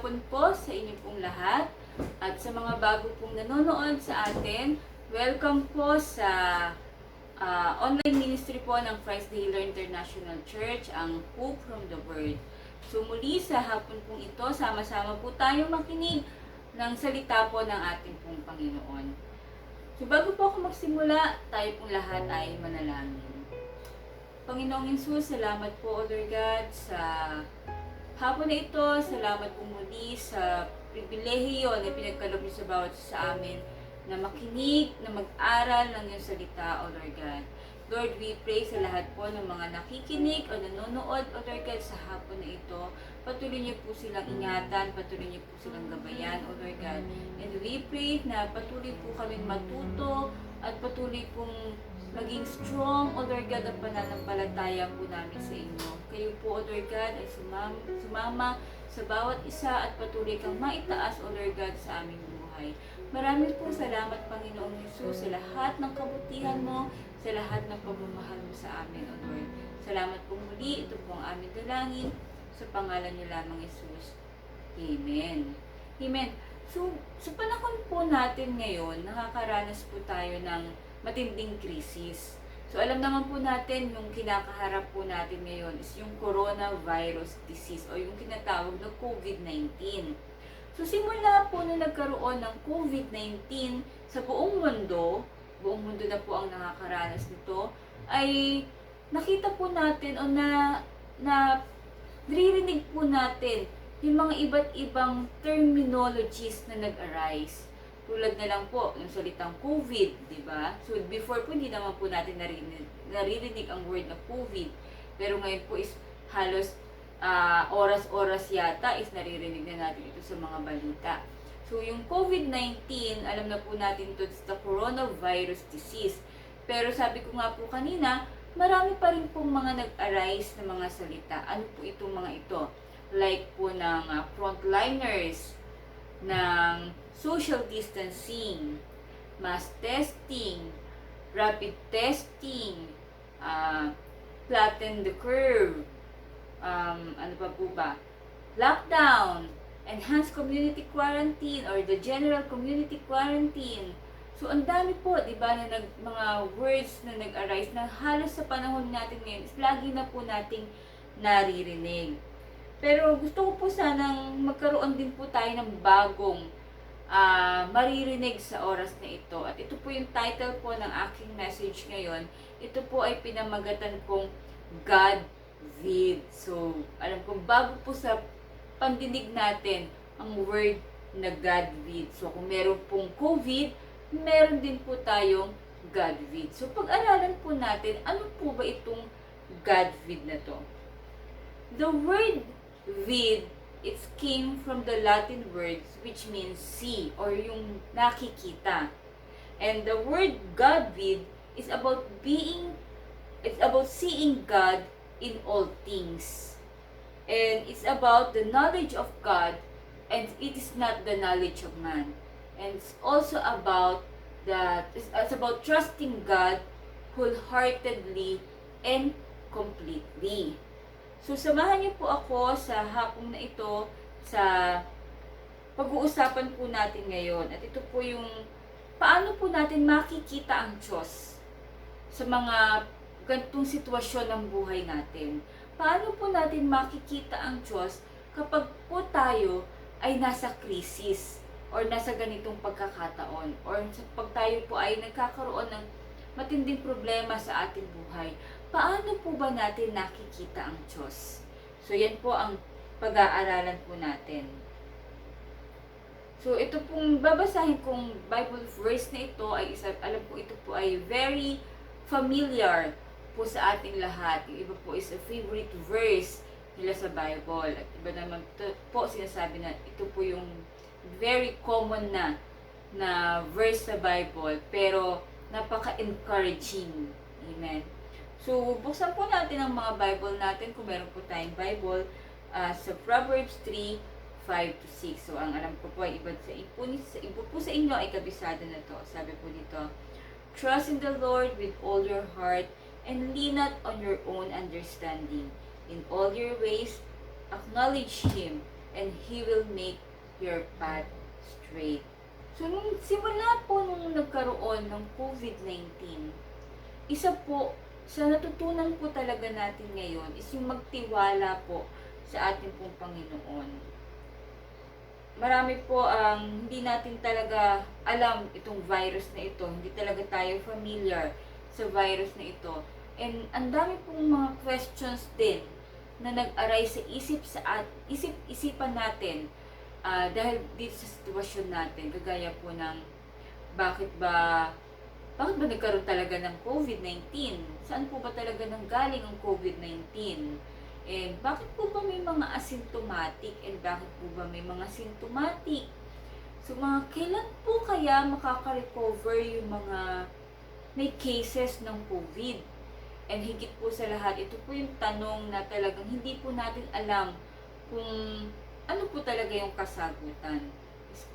hapon po sa inyo pong lahat at sa mga bago pong nanonood sa atin. Welcome po sa online ministry po ng Christ the Healer International Church, ang Hope from the Word. So muli sa hapon pong ito, sama-sama po tayong makinig ng salita po ng ating pong Panginoon. So bago po ako magsimula, tayo pong lahat ay manalangin. Panginoong Hesus, salamat po, O Lord God, sa hapon na ito. Salamat po muli sa pribilehiyo na pinagkaloob niyo sa bawat sa amin na makinig, na mag-aral ng iyong salita, O Lord God. Lord, we pray sa lahat po ng mga nakikinig o nanonood, O Lord God, sa hapon na ito. Patuloy niyo po silang ingatan, patuloy niyo po silang gabayan, O Lord God. And we pray na patuloy po kami matuto at patuloy pong maging strong, O Lord God, ang pananampalataya po namin sa inyo. Kayo po, O Lord God, ay sumama sa bawat isa at patuloy kang maitaas, O Lord God, sa aming buhay. Maraming po salamat, Panginoong Hesus, sa lahat ng kabutihan mo, sa lahat ng pagmamahal mo sa amin, O Lord. Salamat po muli. Ito po ang aming dalangin sa pangalan niyo lamang, Hesus. Amen. Amen. So, sa panahon po natin ngayon, nakakaranas po tayo ng matinding krisis. So, alam naman po natin, yung kinakaharap po natin ngayon is yung coronavirus disease o yung tinatawag na COVID-19. So, simula po na nagkaroon ng COVID-19 sa buong mundo na po ang nakakaranas nito, ay nakita po natin o naririnig po natin yung mga iba't ibang terminologies na nag-arise. Tulad na lang po yung salitang COVID, di ba? So before po hindi naman po natin naririnig ang word na COVID. Pero ngayon po is halos oras-oras yata is naririnig na natin ito sa mga balita. So yung COVID-19, alam na po natin ito, it's the coronavirus disease. Pero sabi ko nga po kanina, marami pa rin pong mga nag-arise na mga salita. Ano po itong mga ito? Like po ng frontliners, ng social distancing, mass testing, rapid testing, flatten the curve, ano pa po ba? Lockdown, enhanced community quarantine, or the general community quarantine. So, ang dami po, di ba, na mga words na nag-arise na halos sa panahon natin ngayon is lagi na po nating naririnig. Pero gusto ko po sanang magkaroon din po tayo ng bagong maririnig sa oras na ito. At ito po yung title po ng aking message ngayon. Ito po ay pinamagatan kong GODVID. So, alam kong bago po sa pandinig natin ang word na GODVID. So, kung meron pong COVID, meron din po tayong GODVID. So, pag-aralan po natin, ano po ba itong GODVID na to? The word vid, it came from the Latin words which means see or yung nakikita. And the word GODVID is about seeing God in all things. And it's about the knowledge of God, and it is not the knowledge of man. And it's also about it's about trusting God wholeheartedly and completely. So, samahan niyo po ako sa hapong na ito sa pag-uusapan po natin ngayon. At ito po yung paano po natin makikita ang Diyos sa mga ganitong sitwasyon ng buhay natin. Paano po natin makikita ang Diyos kapag po tayo ay nasa krisis or nasa ganitong pagkakataon or pag tayo po ay nagkakaroon ng matinding problema sa ating buhay. Paano po ba natin nakikita ang Diyos? So, yan po ang pag-aaralan po natin. So, ito pong babasahin kong Bible verse na ito ay alam po ito po ay very familiar po sa ating lahat. Yung iba po is a favorite verse nila sa Bible. At iba naman po sinasabi na ito po yung very common na verse sa Bible, pero napaka-encouraging. Amen. So, buksan po natin ang mga Bible natin kung meron po tayong Bible sa Proverbs 3, 5-6. So, ang alam ko po ay iba po sa inyo ay kabisado na to. Sabi po dito, trust in the Lord with all your heart and lean not on your own understanding. In all your ways, acknowledge Him, and He will make your path straight. So, nung simula po nung nagkaroon ng COVID-19, isa po sa natutunan po talaga natin ngayon is yung magtiwala po sa ating pong Panginoon. Marami po ang hindi natin talaga alam itong virus na ito. Hindi talaga tayo familiar sa virus na ito. And ang dami pong mga questions din na nag-arise sa isip-isipan natin dahil dito sa sitwasyon natin. Kagaya po ng bakit ba nagkaroon talaga ng COVID-19? Saan po ba talaga nanggaling ang COVID-19? And bakit po ba may mga asymptomatic? And bakit po ba may mga symptomatic? So, kailan po kaya makaka-recover yung mga may cases ng COVID? And higit po sa lahat, ito po yung tanong na talagang hindi po natin alam kung ano po talaga yung kasagutan.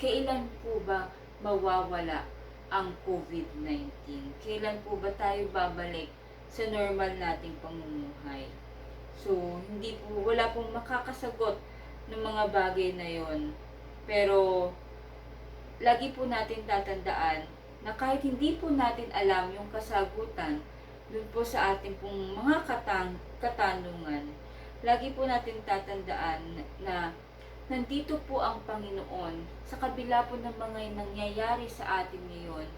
Kailan po ba mawawala ang COVID-19? Kailan po ba tayo babalik sa normal nating pamumuhay? So, wala pong makakasagot ng mga bagay na yon. Pero, lagi po natin tatandaan na kahit hindi po natin alam yung kasagutan dun po sa ating pong mga katanungan, lagi po natin tatandaan na nandito po ang Panginoon. Sa kabila po ng mga nangyayari sa atin ngayon,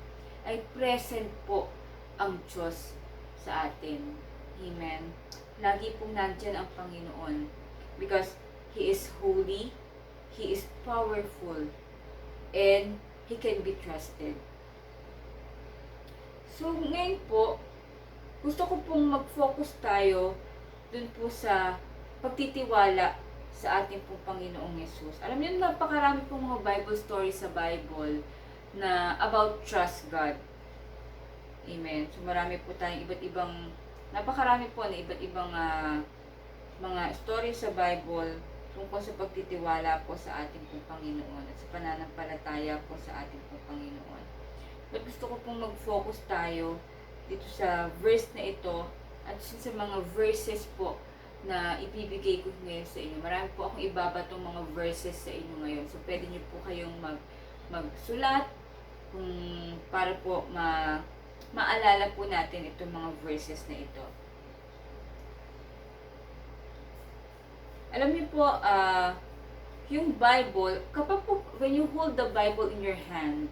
ay present po ang Diyos sa atin. Amen. Lagi pong nandyan ang Panginoon because He is holy, He is powerful, and He can be trusted. So, ngayon po, gusto ko pong mag-focus tayo dun po sa pagtitiwala sa ating pong Panginoong Yesus. Alam niyo, napakarami pong mga Bible stories sa Bible na about trust God. Amen. So, marami po tayong napakarami po na iba't ibang mga stories sa Bible tungkol sa pagtitiwala po sa ating pong Panginoon at sa pananampalataya po sa ating pong Panginoon. But gusto ko pong mag-focus tayo dito sa verse na ito at sa mga verses po na ibibigay ko ngayon sa inyo. Marami po akong ibabatong mga verses sa inyo ngayon. So, pwede niyo po kayong magsulat para po maalala po natin itong mga verses na ito. Alam niyo po, yung Bible, kapag po, when you hold the Bible in your hand,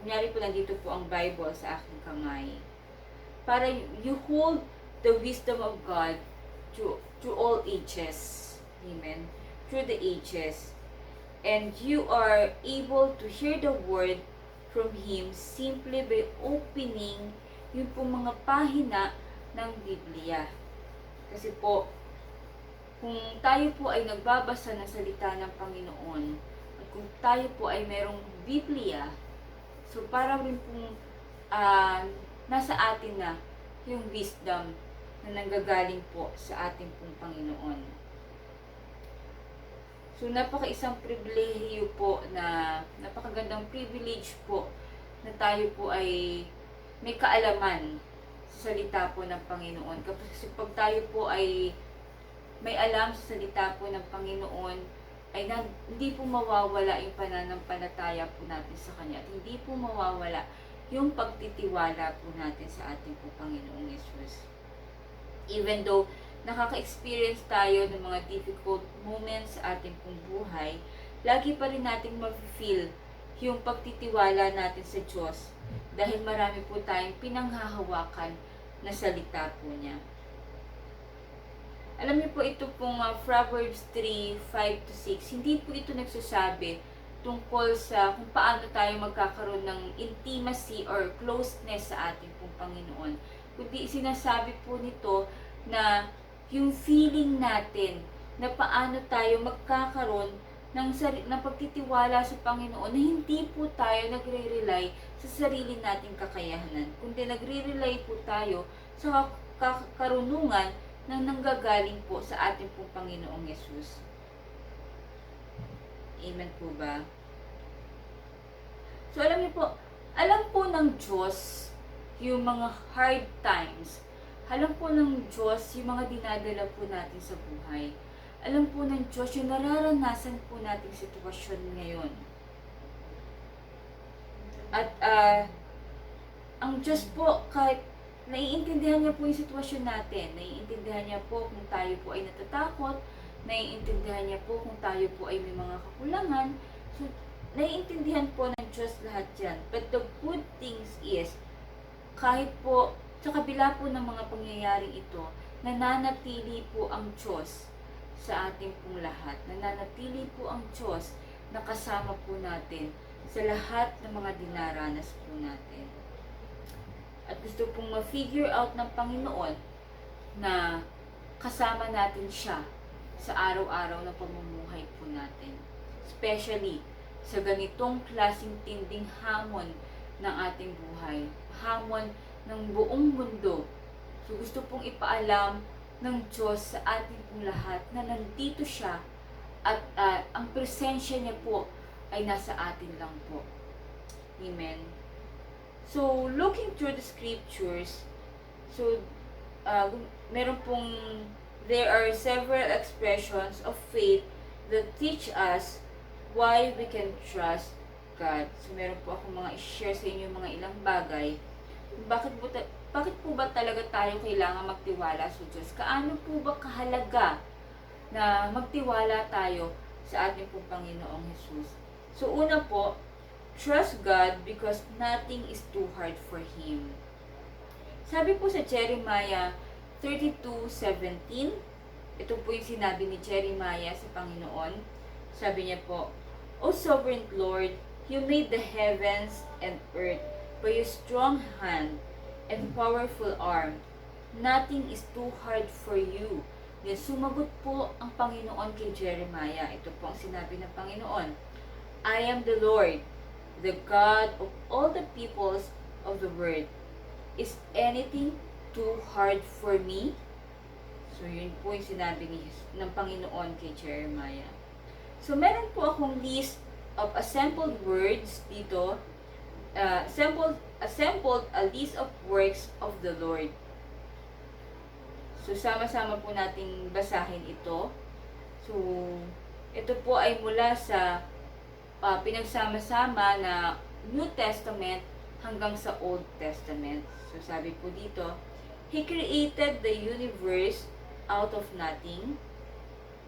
kunyari po nandito po ang Bible sa aking kamay, para you hold the wisdom of God through all ages. Amen. Through the ages. And you are able to hear the word from Him simply by opening yung po mga pahina ng Biblia. Kasi po, kung tayo po ay nagbabasa ng salita ng Panginoon, at kung tayo po ay merong Biblia, so parang rin pong nasa atin na yung wisdom na nanggagaling po sa ating pong Panginoon. So, napaka-isang pribilehiyo po napakagandang privilege po na tayo po ay may kaalaman sa salita po ng Panginoon. Kasi pag tayo po ay may alam sa salita po ng Panginoon, ay hindi po mawawala yung pananampalataya po natin sa Kanya. At hindi po mawawala yung pagtitiwala po natin sa ating po Panginoong Yesus. Even though nakaka-experience tayo ng mga difficult moments sa ating pong buhay, lagi pa rin nating ma-feel yung pagtitiwala natin sa Diyos dahil marami po tayong pinanghahawakan na salita po niya. Alam niyo po ito pong Proverbs 3:5-6, hindi po ito nagsasabi tungkol sa kung paano tayo magkakaroon ng intimacy or closeness sa ating pong Panginoon. Kundi sinasabi po nito na yung feeling natin na paano tayo magkakaroon ng pagtitiwala sa Panginoon na hindi po tayo nagre-rely sa sarili nating kakayahanan, kundi nagre-rely po tayo sa karunungan na nanggagaling po sa ating pong Panginoong Yesus. Amen po ba? So alam niyo po, alam po ng Diyos yung mga hard times. Alam po ng Diyos yung mga dinadala po natin sa buhay. alam po ng Diyos yung nararanasan po nating sitwasyon ngayon. At ang Diyos po, kahit naiintindihan niya po yung sitwasyon natin, naiintindihan niya po kung tayo po ay natatakot, naiintindihan niya po kung tayo po ay may mga kakulangan. So, naiintindihan po ng Diyos lahat yan. But the good things is, kahit po sa kabila po ng mga pangyayaring ito, nananatili po ang Diyos sa ating pong lahat. Nananatili po ang Diyos na kasama po natin sa lahat ng mga dinaranas po natin. At gusto pong ma-figure out ng Panginoon na kasama natin siya sa araw-araw na pamumuhay po natin. Especially sa ganitong klaseng tinding hamon ng ating buhay. Hamon ng buong mundo. So gusto pong ipaalam ng Diyos sa ating pong lahat na nandito siya at ang presensya niya po ay nasa atin lang po. Amen. So, looking through the scriptures, so, meron pong, there are several expressions of faith that teach us why we can trust God. So, meron po ako mga i-share sa inyo mga ilang bagay. Bakit po ba talaga tayo kailangan magtiwala sa Diyos? Kaano po ba kahalaga na magtiwala tayo sa ating pong Panginoong Jesus? So, una po, trust God because nothing is too hard for Him. Sabi po sa Jeremiah 32:17, ito po yung sinabi ni Jeremiah sa Panginoon. Sabi niya po, O sovereign Lord, You made the heavens and earth by Your strong hand and powerful arm. Nothing is too hard for You. Then sumagot po ang Panginoon kay Jeremiah. Ito po ang sinabi ng Panginoon. I am the Lord, the God of all the peoples of the world. Is anything too hard for me? So, yun po yung sinabi ng Panginoon kay Jeremiah. So, meron po akong list of assembled words dito. Assembled a list of works of the Lord. So, sama-sama po nating basahin ito. So, ito po ay mula sa pinagsama-sama na New Testament hanggang sa Old Testament. So, sabi po dito, He created the universe out of nothing.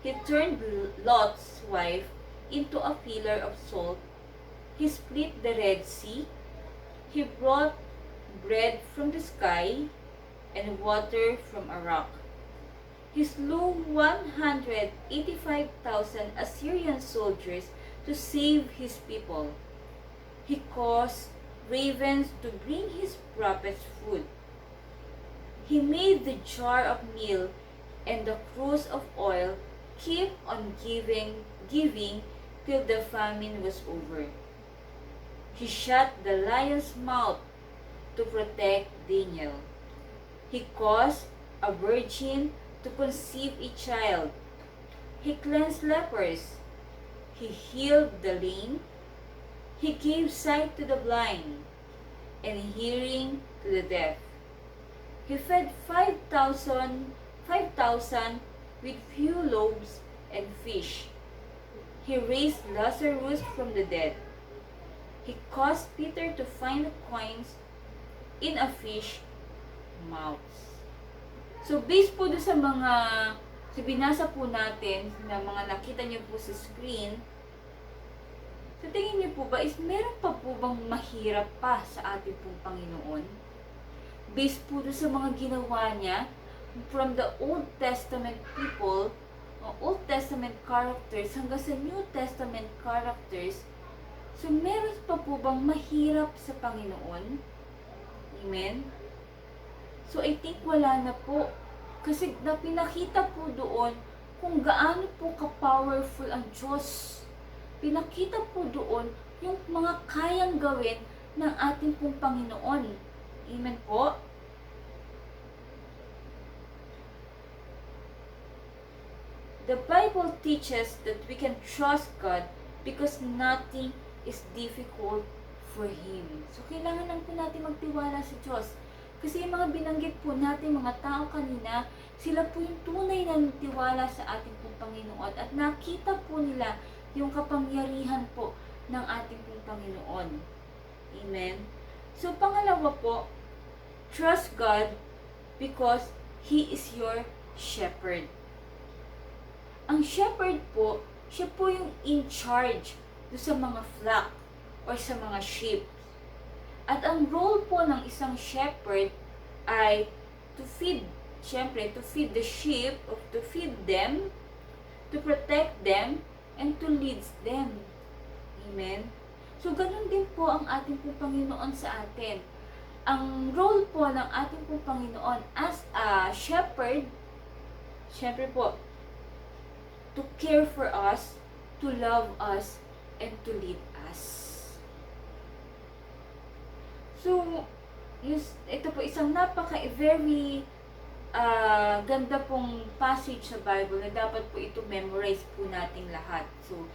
He turned Lot's wife into a pillar of salt. He split the Red Sea. He brought bread from the sky and water from a rock. He slew 185,000 Assyrian soldiers to save His people. He caused ravens to bring His prophets food. He made the jar of meal and the cruse of oil keep on giving till the famine was over. He shut the lion's mouth to protect Daniel. He caused a virgin to conceive a child. He cleansed lepers. He healed the lame. He gave sight to the blind and hearing to the deaf. He fed 5,000 with few loaves and fish. He raised Lazarus from the dead. He caused Peter to find coins in a fish mouth. So, based po doon sa mga binasa po natin na mga nakita niyo po sa screen, sa tingin niyo po ba is meron pa po bang mahirap pa sa ating pong Panginoon? Based po doon sa mga ginawa niya from the Old Testament people, Old Testament characters hanggang sa New Testament characters, so meron pa po bang mahirap sa Panginoon? Amen? So I think wala na po. Kasi pinakita po doon kung gaano po ka-powerful ang Diyos. Pinakita po doon yung mga kayang gawin ng ating pong Panginoon. Amen po? The Bible teaches that we can trust God because nothing is difficult for Him. So, kailangan lang po natin magtiwala sa Diyos. Kasi yung mga binanggit po natin mga tao kanina, sila po yung tunay na nagtiwala sa ating pong Panginoon at nakita po nila yung kapangyarihan po ng ating pong Panginoon. Amen? So, pangalawa po, trust God because He is your shepherd. Ang shepherd po, siya po yung in charge do sa mga flock or sa mga sheep. At ang role po ng isang shepherd ay to feed, syempre, to feed the sheep, or to feed them, to protect them, and to lead them. Amen? So, ganun din po ang ating pong Panginoon sa atin. Ang role po ng ating pong Panginoon as a shepherd, syempre po, to care for us, to love us, and to lead us. So, ito po isang very ganda pong passage sa Bible na dapat po ito memorize po nating lahat. So,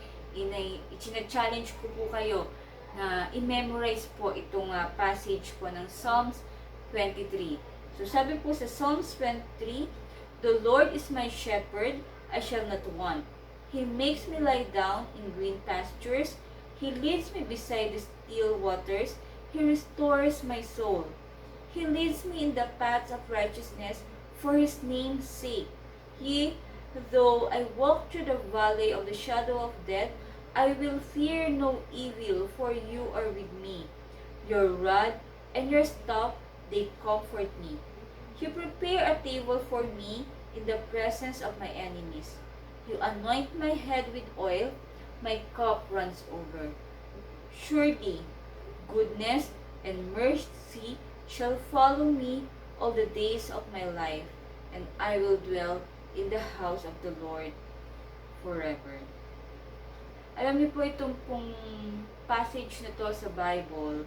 challenge ko po kayo na i-memorize po itong passage po ng Psalms 23. So, sabi po sa Psalms 23, "The Lord is my shepherd, I shall not want. He makes me lie down in green pastures. He leads me beside the still waters. He restores my soul. He leads me in the paths of righteousness for His name's sake. Yea, though I walk through the valley of the shadow of death, I will fear no evil, for You are with me. Your rod and Your staff, they comfort me. You prepare a table for me in the presence of my enemies. You anoint my head with oil, my cup runs over. Surely, goodness and mercy shall follow me all the days of my life, and I will dwell in the house of the Lord forever." Alam niyo po itong pong passage na to sa Bible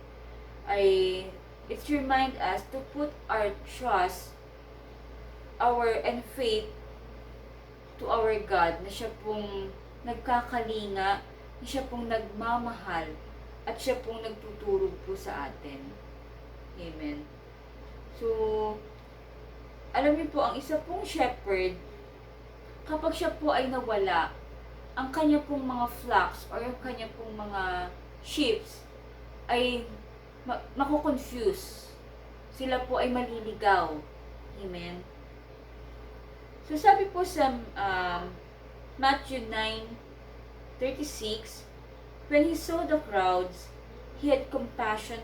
ay it's remind us to put our trust, and faith to our God, na siya pong nagkakalinga, na siya pong nagmamahal, at siya pong nagtuturo po sa atin. Amen. So, alam niyo po, ang isa pong shepherd, kapag siya po ay nawala, ang kanya pong mga flocks or ang kanya pong mga sheep ay mako-confuse. Sila po ay maliligaw. Amen. So, sabi po sa Matthew 9:36, "When He saw the crowds, He had compassion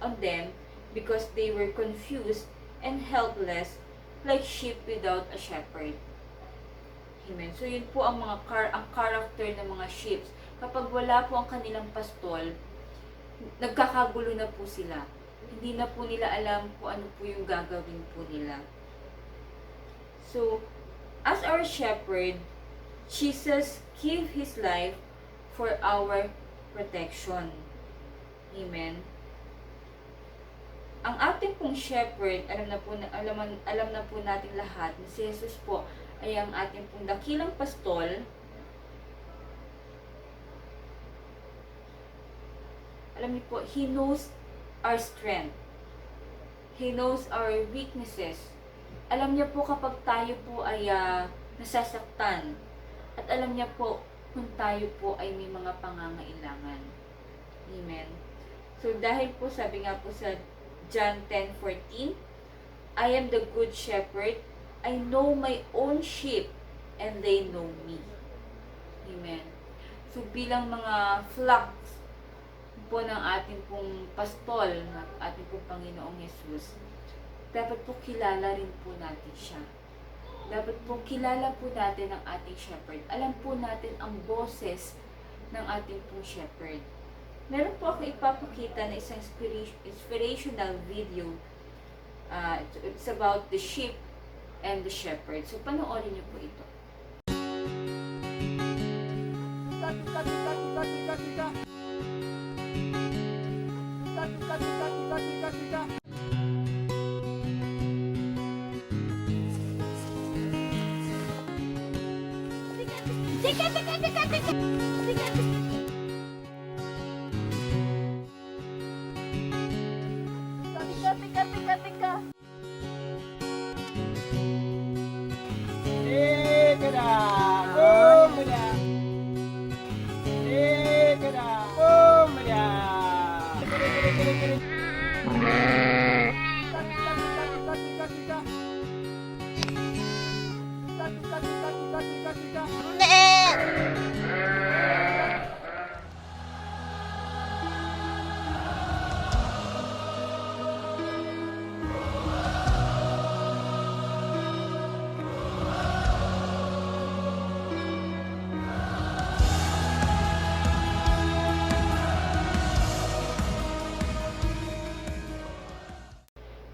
on them because they were confused and helpless like sheep without a shepherd." Amen. So, yun po ang ang character ng mga sheep. Kapag wala po ang kanilang pastol, nagkakagulo na po sila. Hindi na po nila alam kung ano po yung gagawin po nila. So, as our shepherd, Jesus gave His life for our protection. Amen. Ang ating pong shepherd, alam na po natin lahat na si Jesus po ay ang ating pong dakilang pastol. Alam niyo po, He knows our strength. He knows our weaknesses. Alam niya po kapag tayo po ay nasasaktan. At alam niya po kung tayo po ay may mga pangangailangan. Amen. So, dahil po, sabi nga po sa John 10:14, "I am the good shepherd. I know my own sheep, and they know me." Amen. So, bilang mga flocks po ng ating pong pastol, ng ating pong Panginoong Jesus, dapat po kilala rin po natin siya. Dapat po kilala po natin ang ating shepherd. Alam po natin ang boses ng ating pong shepherd. Meron po ako ipapakita na isang inspirational video. It's about the sheep and the shepherd. So, panoorin niyo po ito. Tika.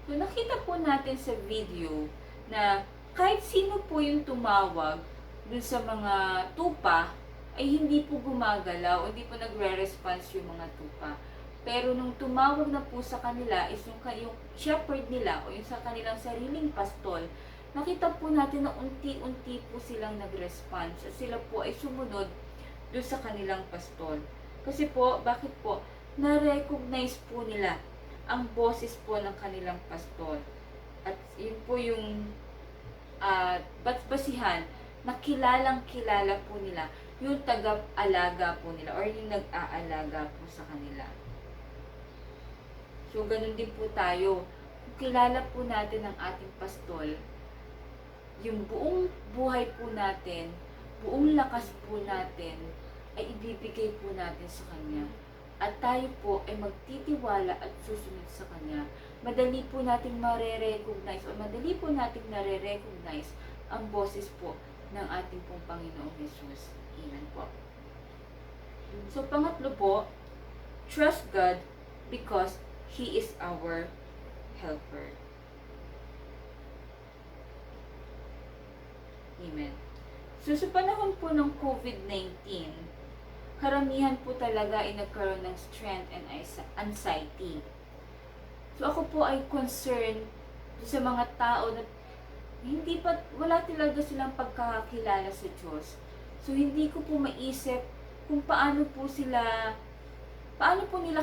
So, nakita po natin sa video na kahit sino po yung tumawag dun sa mga tupa, ay hindi po gumagalaw, hindi po nagre-response yung mga tupa. Pero nung tumawag na po sa kanila is yung shepherd nila o yung sa kanilang sariling pastol, nakita po natin na unti-unti po silang nag-response at sila po ay sumunod dun sa kanilang pastol. Kasi po, bakit po? Na-recognize po nila ang boses po ng kanilang pastol. At yun po yung basihan na kilalang-kilala po nila yung taga-alaga po nila or yung nag-aalaga po sa kanila. So, ganun din po tayo. Kung kilala po natin ang ating pastol, yung buong buhay po natin, buong lakas po natin, ay ibibigay po natin sa Kanya. At tayo po ay magtitiwala at susunod sa Kanya. Madali po nating mare-recognize o madali po nating nare-recognize ang boses po ng ating pong Panginoong Jesus. Amen po. So, pangatlo po, trust God because He is our helper. Amen. So, sa panahon po ng COVID-19, karamihan po talaga ay nagkaroon ng stress and anxiety. So, ako po ay concerned sa mga tao na wala talaga silang pagkakakilala sa Diyos. So, hindi ko po maisip kung paano po nila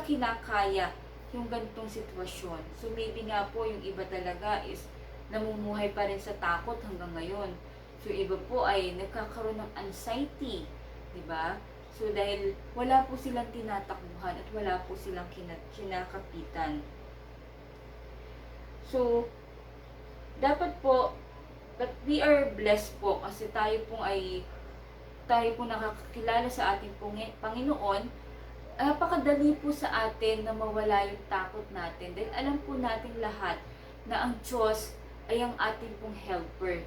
kinakaya yung ganitong sitwasyon. So, maybe nga po yung iba talaga is namumuhay pa rin sa takot hanggang ngayon. So, iba po ay nagkakaroon ng anxiety, di ba? So, dahil wala po silang tinatakbuhan at wala po silang kinakapitan. So, dapat po, but we are blessed po kasi tayo po nakakakilala sa ating Panginoon. Napakadali po sa atin na mawala yung takot natin dahil alam po natin lahat na ang Diyos ay ang ating pong helper.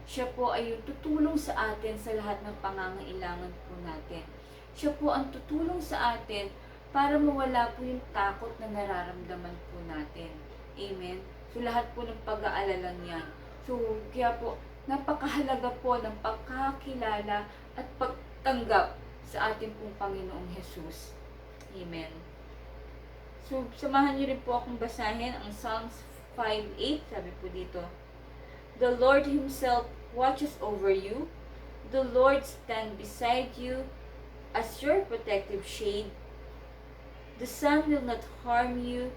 Siya po ay yung tutulong sa atin sa lahat ng pangangailangan po natin. Siya po ang tutulong sa atin para mawala po yung takot na nararamdaman po natin. Amen? So, lahat po ng pag-aalala niyan. So, kaya po, napakahalaga po ng pagkakilala at pagtanggap sa ating pong Panginoong Jesus. Amen. So, samahan niyo rin po akong basahin ang Psalms 5:8. Sabi po dito, the Lord Himself watches over you. The Lord stand beside you as your protective shade. The sun will not harm you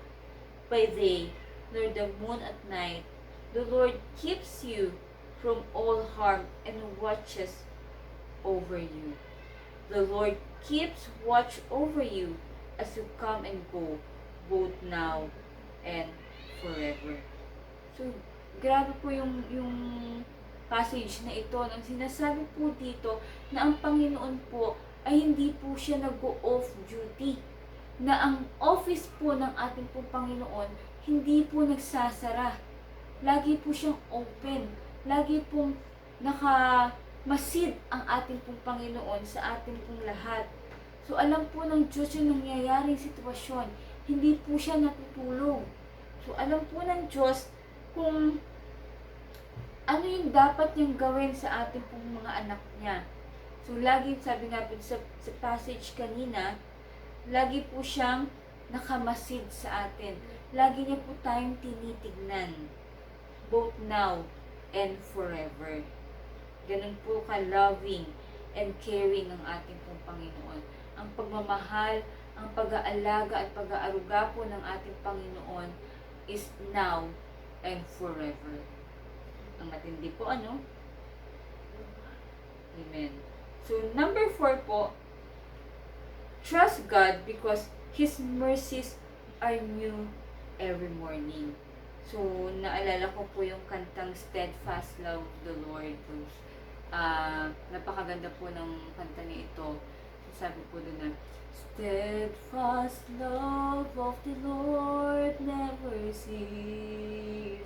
by day, nor the moon at night. The Lord keeps you from all harm and watches over you. The Lord keeps watch over you as you come and go, both now and forever. So, grabe po yung passage na ito. Nang sinasabi po dito na ang Panginoon po ay hindi po siya nag-off duty. Na ang office po ng ating pong Panginoon hindi po nagsasara. Lagi po siyang open. Lagi pong nakamasid ang ating pong Panginoon sa ating pong lahat. So, alam po ng Diyos yung nangyayaring sitwasyon. Hindi po siya natutulog. So, alam po ng Diyos kung ano yung dapat niyang gawin sa ating pong mga anak niya. So, lagi, sabi nga po sa passage kanina, lagi po siyang nakamasid sa atin. Lagi niya po tayong tinitignan. Both now and forever. Ganun po ka-loving and caring ang ating pong Panginoon. Ang pagmamahal, ang pag-aalaga at pag-aaruga po ng ating Panginoon is now and forever. Ang matindi po, ano? Amen. So, number 4 po, trust God because His mercies are new every morning. So, naalala ko po yung kantang Steadfast Love of the Lord. Napakaganda po ng kanta niya ito. Sabi po doon na, Steadfast love of the Lord never ceases.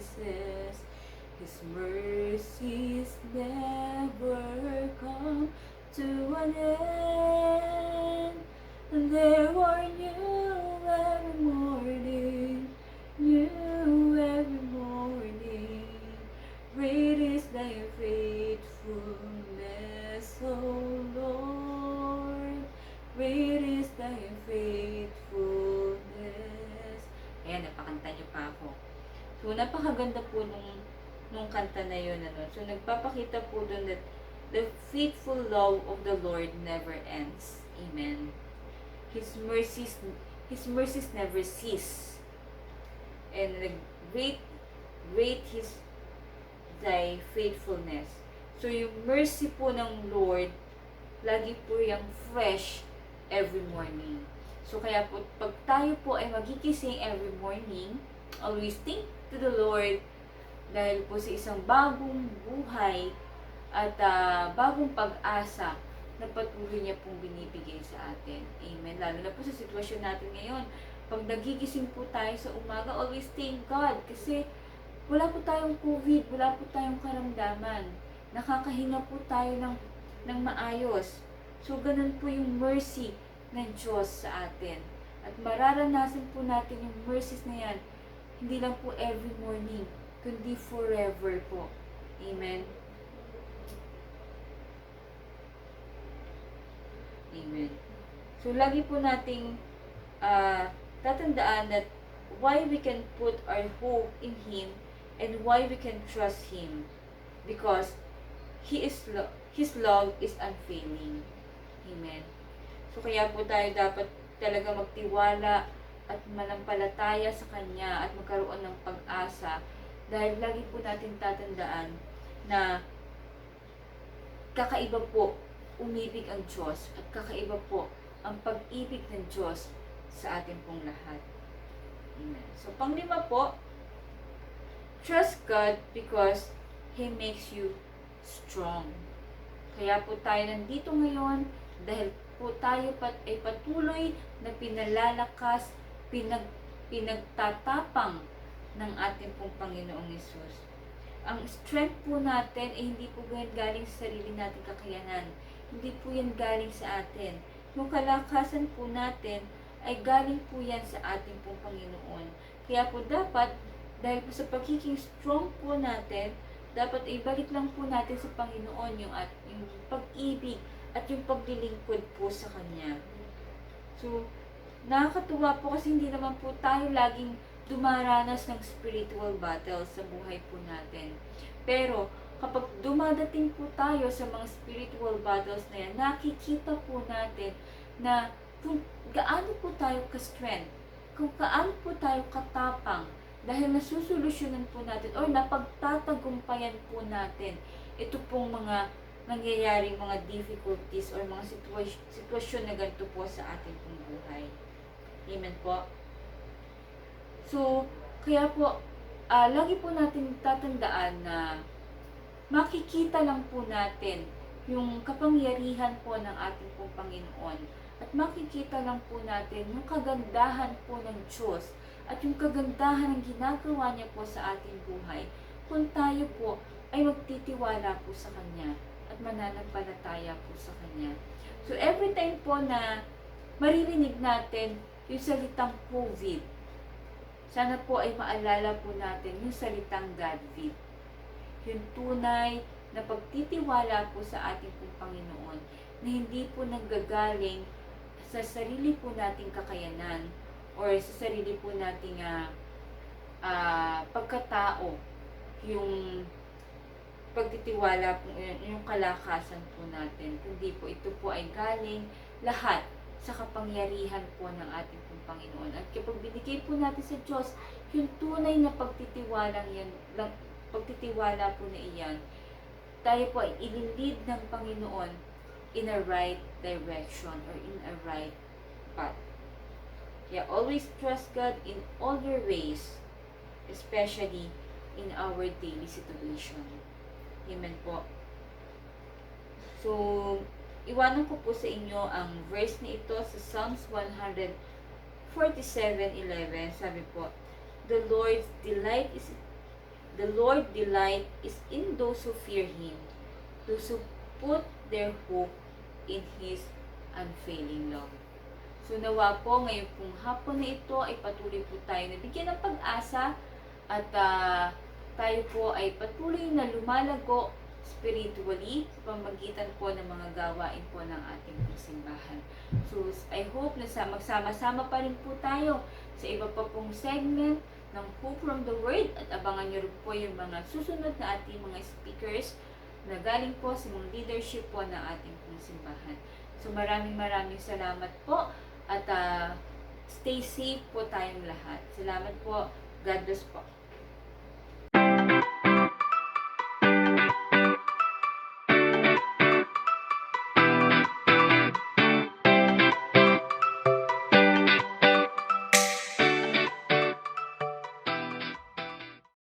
His mercies never come to an end. And there are new every morning, new every morning. Great is thy faithfulness, O Lord. Great is thy faithfulness. Ayan, napakanta niyo pa ako. So, napakaganda po nung kanta na yun. So, nagpapakita po dun that the faithful love of the Lord never ends. Amen. His mercies never cease. And great is thy faithfulness. So, yung mercy po ng Lord, lagi po yung fresh every morning. So, kaya po, pag tayo po ay magigising every morning, always think to the Lord dahil po sa isang bagong buhay at bagong pag-asa na patuloy niya pong binibigay sa atin. Amen. Lalo na po sa sitwasyon natin ngayon. Pag nagigising po tayo sa umaga, always thank God kasi wala po tayong COVID, wala po tayong karamdaman. Nakakahinga po tayo ng maayos. So, ganun po yung mercy ng Diyos sa atin. At mararanasan po natin yung mercies na yan, hindi lang po every morning, kundi forever po. Amen. Amen. So, lagi po nating tatandaan that why we can put our hope in Him and why we can trust Him. Because His love is unfailing. Amen. So, kaya po tayo dapat talaga magtiwala at manampalataya sa Kanya at magkaroon ng pag-asa dahil lagi po natin tatandaan na kakaiba po umibig ang Diyos at kakaiba po ang pag-ibig ng Diyos sa atin pong lahat. Amen. So, panglima po, trust God because He makes you strong. Kaya po tayo nandito ngayon dahil po tayo ay patuloy na pinalalakas, pinagtatapang ng ating pong Panginoong Hesus. Ang strength po natin ay hindi po galing sa sarili nating kakayanan. Hindi po yan galing sa atin. Yung kalakasan po natin ay galing po yan sa ating pong Panginoon. Kaya po dapat, dahil po sa pagiging strong po natin, dapat ibalik lang po natin sa Panginoon yung pag-ibig at yung paglilingkod po sa Kanya. So, nakakatuwa po kasi hindi naman po tayo laging dumaranas ng spiritual battle sa buhay po natin. Pero, kapag dumadating po tayo sa mga spiritual battles na yan, nakikita po natin na kung gaano po tayo ka-strength, kung gaano po tayo katapang, dahil nasusolusyonan po natin or napagtatagumpayan po natin ito pong mga nangyayaring mga difficulties or mga sitwasyon na ganito po sa ating pong buhay. Amen po. So, kaya po, lagi po natin tatandaan na makikita lang po natin yung kapangyarihan po ng ating pong Panginoon. At makikita lang po natin yung kagandahan po ng Diyos at yung kagandahan ng ginagawa niya po sa ating buhay kung tayo po ay magtitiwala po sa Kanya at mananampalataya po sa Kanya. So, every time po na maririnig natin yung salitang COVID, sana po ay maalala po natin yung salitang GODVID. Yung tunay na pagtitiwala po sa ating pong Panginoon na hindi po nanggagaling sa sarili po nating kakayanan or sa sarili po nating pagkatao, yung pagtitiwala po, yung kalakasan po natin. Kundi po ito po ay galing lahat sa kapangyarihan po ng ating pong Panginoon. At kapag binigay po natin sa Diyos, yung tunay na pagtitiwala po na iyan, tayo po ay ililid ng Panginoon in a right direction or in a right path. Kaya always trust God in all your ways, especially in our daily situation. Amen po. So, iwanan ko po sa inyo ang verse na ito sa Psalms 147:11. Sabi po, The Lord delight is in those who fear Him, those who put their hope in His unfailing love. So nawa po ngayon pong hapon na ito ay patuloy po tayo na bigyan ng pag-asa at tayo po ay patuloy na lumalago spiritually sa pamagitan po ng mga gawain po ng ating simbahan. So I hope na magsama-sama pa rin po tayo sa iba pa pong segment ng Hope from the Word at abangan nyo rin po yung mga susunod na ating mga speakers na galing po sa mga leadership po ng ating pong simbahan. So maraming salamat po at stay safe po tayong lahat. Salamat po. God bless po.